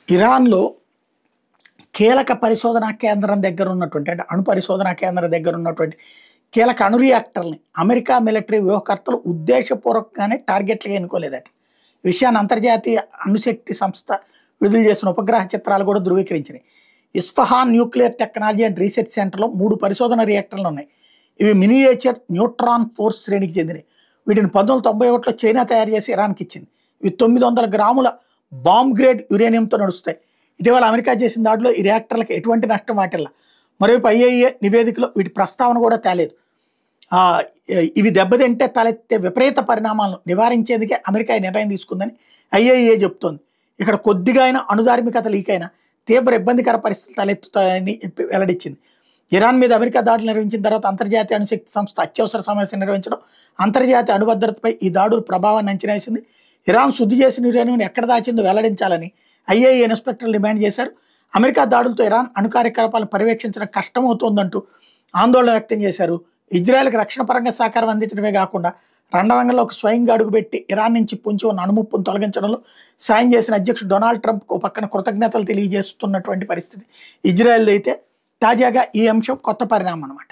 ఇరాన్‌లో కీలక పరిశోధనా కేంద్రం దగ్గర ఉన్నటువంటి అంటే అణు పరిశోధనా కేంద్రం దగ్గర ఉన్నటువంటి కీలక అణు రియాక్టర్‌ని అమెరికా మిలిటరీ వ్యూహకర్తలు ఉద్దేశపూర్వకంగానే టార్గెట్‌లుగా ఎన్నుకోలేదట. ఈ విషయాన్ని అంతర్జాతీయ అణుశక్తి సంస్థ విడుదల చేసిన ఉపగ్రహ చిత్రాలు కూడా ధృవీకరించినాయి. Isfahan nuclear technology and research సెంటర్‌లో 3 పరిశోధన రియాక్టర్లు ఉన్నాయి. ఇవి మినియేచర్ న్యూట్రాన్ ఫోర్స్ శ్రేణికి చెందినవి. వీటిని 1991లో చైనా తయారు చేసి ఇరాన్‌కి ఇచ్చింది. ఇవి 900 గ్రాముల బాంబ్ గ్రేడ్ యురేనియంతో నడుస్తాయి. ఇటీవల అమెరికా చేసిన దాడిలో ఈ రియాక్టర్లకు ఎటువంటి నష్టం వాటిల్ల. మరోవైపు ఐఏఈఏ నివేదికలో వీటి ప్రస్తావన కూడా తేలేదు. ఇవి దెబ్బతింటే తలెత్తే విపరీత పరిణామాలను నివారించేందుకే అమెరికా ఈ నిర్ణయం తీసుకుందని ఐఏఈఏ చెబుతోంది. ఇక్కడ కొద్దిగా అయినా అణుధార్మికత లీక్ అయినా తీవ్ర ఇబ్బందికర పరిస్థితులు తలెత్తుతాయని వెల్లడించింది. ఇరాన్ మీద అమెరికా దాడులు నిర్వహించిన తర్వాత అంతర్జాతీయ అణుశక్తి సంస్థ అత్యవసర సమావేశం నిర్వహించడం, అంతర్జాతీయ అణుభద్రతపై ఈ దాడుల ప్రభావాన్ని అంచనా వేసింది. ఇరాన్ శుద్ధి చేసిన యురేనియంను ఎక్కడ దాచిందో వెల్లడించాలని ఐఏఈఏ ఇన్స్పెక్టర్లు డిమాండ్ చేశారు. అమెరికా దాడులతో ఇరాన్ అణు కార్యకలాపాలను పర్యవేక్షించడం కష్టమవుతోందంటూ ఆందోళన వ్యక్తం చేశారు. ఇజ్రాయెల్కి రక్షణ పరంగా సహకారం అందించడమే కాకుండా రణరంగంలోకి స్వయంగా అడుగుపెట్టి ఇరాన్ నుంచి పొంచి ఉన్న అణుముప్పును తొలగించడంలో సాయం చేసిన అధ్యక్షుడు డొనాల్డ్ ట్రంప్కు పక్కన కృతజ్ఞతలు తెలియజేస్తున్నటువంటి పరిస్థితి ఇజ్రాయెల్ అయితే. తాజాగా ఈ అంశం కొత్త పరిణామం అన్నమాట.